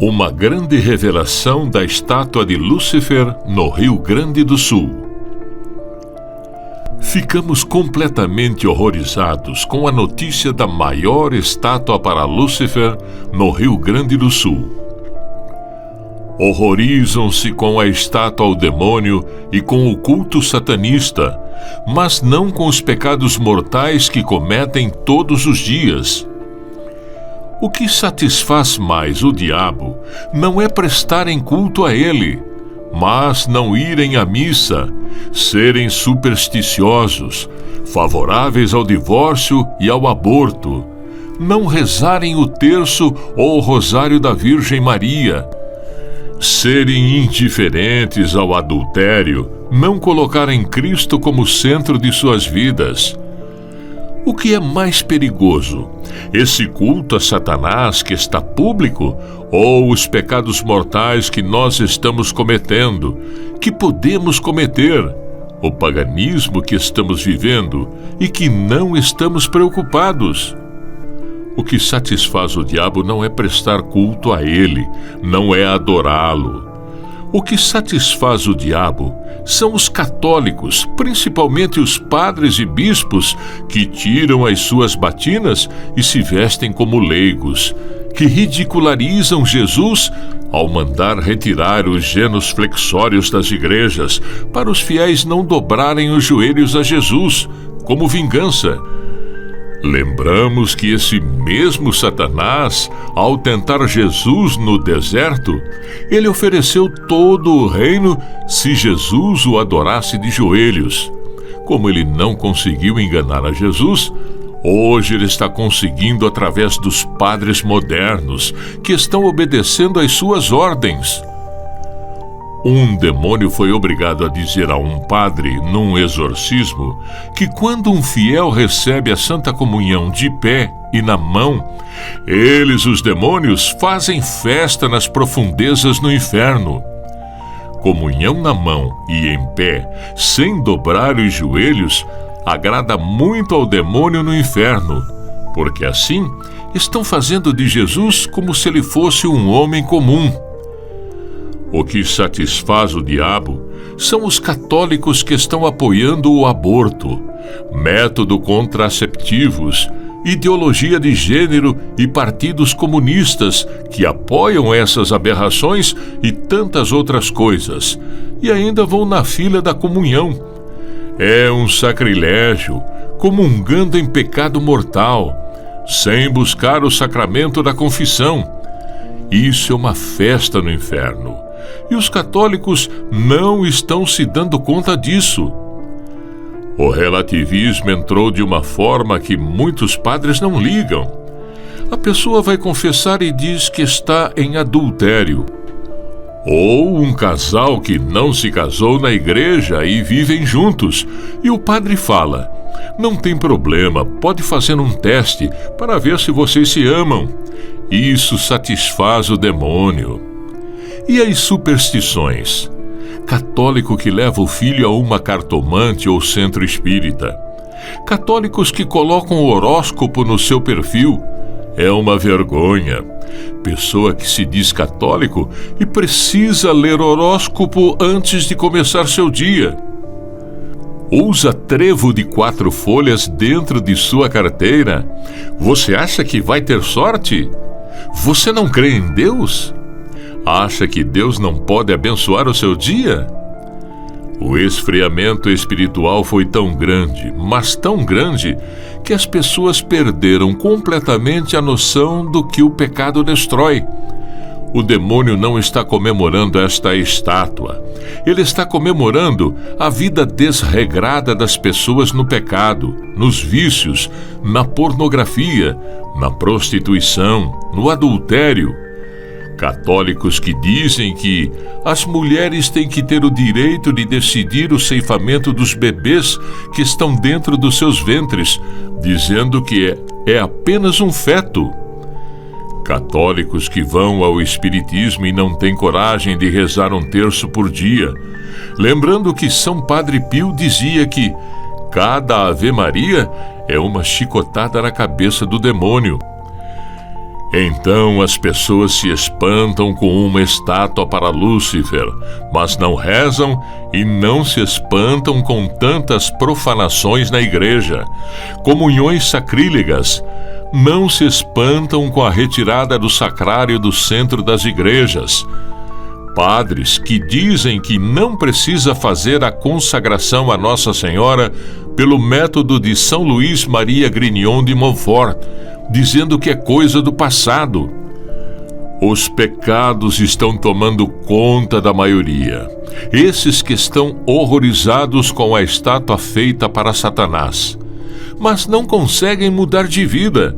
Uma grande revelação da estátua de Lúcifer no Rio Grande do Sul. Ficamos completamente horrorizados com a notícia da maior estátua para Lúcifer no Rio Grande do Sul. Horrorizam-se com a estátua ao demônio e com o culto satanista, mas não com os pecados mortais que cometem todos os dias. O que satisfaz mais o diabo não é prestarem culto a ele, mas não irem à missa, serem supersticiosos, favoráveis ao divórcio e ao aborto, não rezarem o terço ou o rosário da Virgem Maria, serem indiferentes ao adultério, não colocarem Cristo como centro de suas vidas. O que é mais perigoso, esse culto a Satanás que está público ou os pecados mortais que nós estamos cometendo, que podemos cometer, o paganismo que estamos vivendo e que não estamos preocupados? O que satisfaz o diabo não é prestar culto a ele, não é adorá-lo. O que satisfaz o diabo são os católicos, principalmente os padres e bispos, que tiram as suas batinas e se vestem como leigos, que ridicularizam Jesus ao mandar retirar os genuflexórios das igrejas para os fiéis não dobrarem os joelhos a Jesus, como vingança. Lembramos que esse mesmo Satanás, ao tentar Jesus no deserto, ele ofereceu todo o reino se Jesus o adorasse de joelhos. Como ele não conseguiu enganar a Jesus, hoje ele está conseguindo através dos padres modernos, que estão obedecendo às suas ordens. Um demônio foi obrigado a dizer a um padre, num exorcismo, que quando um fiel recebe a Santa Comunhão de pé e na mão, eles, os demônios, fazem festa nas profundezas no inferno. Comunhão na mão e em pé, sem dobrar os joelhos, agrada muito ao demônio no inferno, porque assim estão fazendo de Jesus como se ele fosse um homem comum. O que satisfaz o diabo são os católicos que estão apoiando o aborto, método contraceptivos, ideologia de gênero e partidos comunistas que apoiam essas aberrações e tantas outras coisas, e ainda vão na fila da comunhão. É um sacrilégio, comungando em pecado mortal, sem buscar o sacramento da confissão. Isso é uma festa no inferno. E os católicos não estão se dando conta disso. O relativismo entrou de uma forma que muitos padres não ligam. A pessoa vai confessar e diz que está em adultério. Ou um casal que não se casou na igreja e vivem juntos, e o padre fala: não tem problema, pode fazer um teste para ver se vocês se amam. Isso satisfaz o demônio. E as superstições? Católico que leva o filho a uma cartomante ou centro espírita. Católicos que colocam o horóscopo no seu perfil. É uma vergonha. Pessoa que se diz católico e precisa ler horóscopo antes de começar seu dia. Usa trevo de 4 folhas dentro de sua carteira. Você acha que vai ter sorte? Você não crê em Deus? Acha que Deus não pode abençoar o seu dia? O esfriamento espiritual foi tão grande, mas tão grande, que as pessoas perderam completamente a noção do que o pecado destrói. O demônio não está comemorando esta estátua. Ele está comemorando a vida desregrada das pessoas no pecado, nos vícios, na pornografia, na prostituição, no adultério. Católicos que dizem que as mulheres têm que ter o direito de decidir o ceifamento dos bebês que estão dentro dos seus ventres, dizendo que é apenas um feto. Católicos que vão ao espiritismo e não têm coragem de rezar um terço por dia, lembrando que São Padre Pio dizia que cada Ave Maria é uma chicotada na cabeça do demônio. Então as pessoas se espantam com uma estátua para Lúcifer, mas não rezam e não se espantam com tantas profanações na igreja, comunhões sacrílegas. Não se espantam com a retirada do sacrário do centro das igrejas. Padres que dizem que não precisa fazer a consagração a Nossa Senhora pelo método de São Luís Maria Grignion de Montfort, dizendo que é coisa do passado. Os pecados estão tomando conta da maioria. Esses que estão horrorizados com a estátua feita para Satanás, mas não conseguem mudar de vida.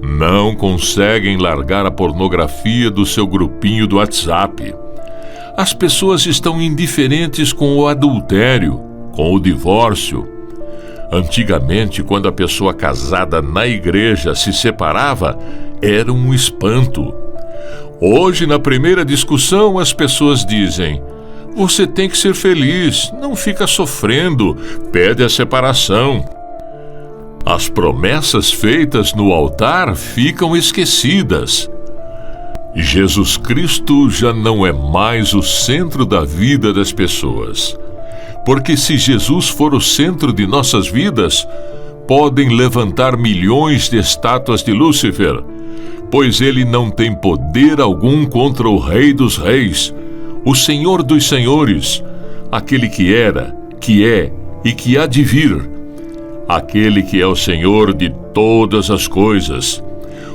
Não conseguem largar a pornografia do seu grupinho do WhatsApp. As pessoas estão indiferentes com o adultério, com o divórcio. Antigamente, quando a pessoa casada na igreja se separava, era um espanto. Hoje, na primeira discussão, as pessoas dizem: você tem que ser feliz, não fica sofrendo, pede a separação. As promessas feitas no altar ficam esquecidas. Jesus Cristo já não é mais o centro da vida das pessoas. Porque se Jesus for o centro de nossas vidas, podem levantar milhões de estátuas de Lúcifer, pois ele não tem poder algum contra o Rei dos Reis, o Senhor dos Senhores, aquele que era, que é e que há de vir, aquele que é o Senhor de todas as coisas.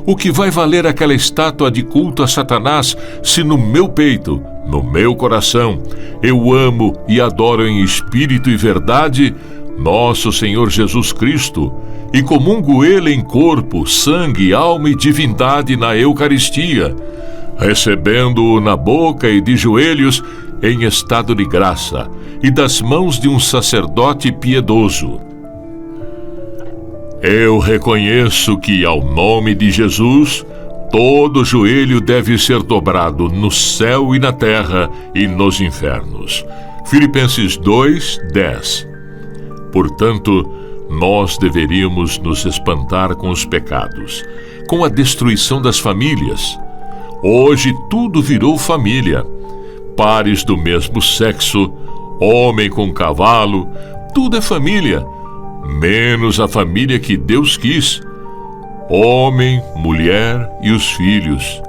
O que vai valer aquela estátua de culto a Satanás se no meu peito, no meu coração, eu amo e adoro em espírito e verdade nosso Senhor Jesus Cristo e comungo Ele em corpo, sangue, alma e divindade na Eucaristia, recebendo-o na boca e de joelhos em estado de graça e das mãos de um sacerdote piedoso. Eu reconheço que, ao nome de Jesus, todo joelho deve ser dobrado no céu e na terra e nos infernos. Filipenses 2:10. Portanto, nós deveríamos nos espantar com os pecados, com a destruição das famílias. Hoje tudo virou família. Pares do mesmo sexo, homem com cavalo, tudo é família. Menos a família que Deus quis, homem, mulher e os filhos.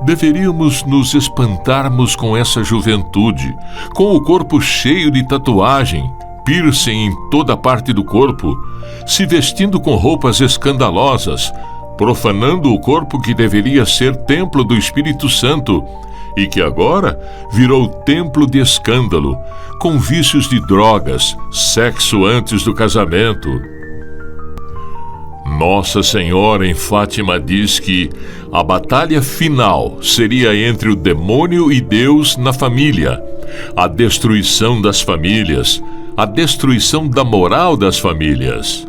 Deveríamos nos espantarmos com essa juventude, com o corpo cheio de tatuagem, piercing em toda parte do corpo, se vestindo com roupas escandalosas, profanando o corpo que deveria ser templo do Espírito Santo e que agora virou templo de escândalo, com vícios de drogas, sexo antes do casamento. Nossa Senhora em Fátima diz que a batalha final seria entre o demônio e Deus na família, a destruição das famílias, a destruição da moral das famílias.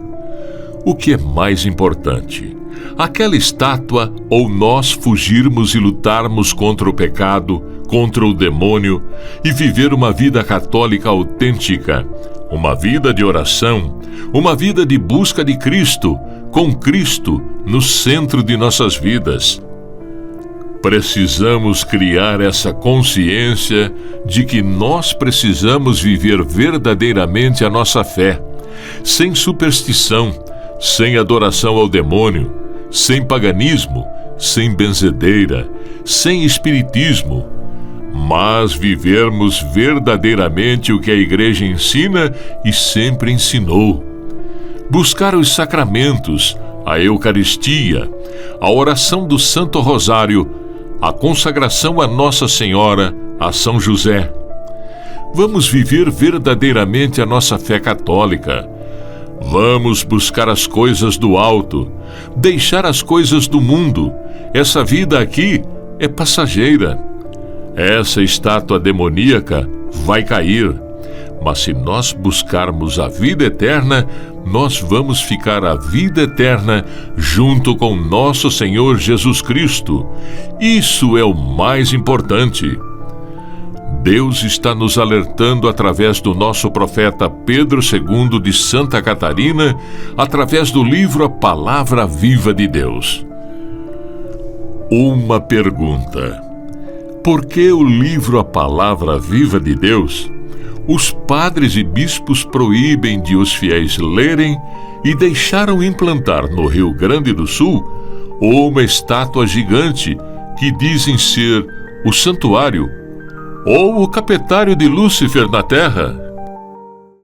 O que é mais importante? Aquela estátua ou nós fugirmos e lutarmos contra o pecado, contra o demônio e viver uma vida católica autêntica, uma vida de oração, uma vida de busca de Cristo, com Cristo no centro de nossas vidas. Precisamos criar essa consciência de que nós precisamos viver verdadeiramente a nossa fé, sem superstição, sem adoração ao demônio, sem paganismo, sem benzedeira, sem espiritismo, mas vivermos verdadeiramente o que a Igreja ensina e sempre ensinou. Buscar os sacramentos, a Eucaristia, a oração do Santo Rosário, a consagração a Nossa Senhora, a São José. Vamos viver verdadeiramente a nossa fé católica. Vamos buscar as coisas do alto, deixar as coisas do mundo. Essa vida aqui é passageira. Essa estátua demoníaca vai cair. Mas se nós buscarmos a vida eterna, nós vamos ficar a vida eterna junto com nosso Senhor Jesus Cristo. Isso é o mais importante. Deus está nos alertando através do nosso profeta Pedro II de Santa Catarina, através do livro A Palavra Viva de Deus. Uma pergunta: por que o livro A Palavra Viva de Deus, os padres e bispos proíbem de os fiéis lerem e deixaram implantar no Rio Grande do Sul uma estátua gigante que dizem ser o santuário ou o capetário de Lúcifer na Terra?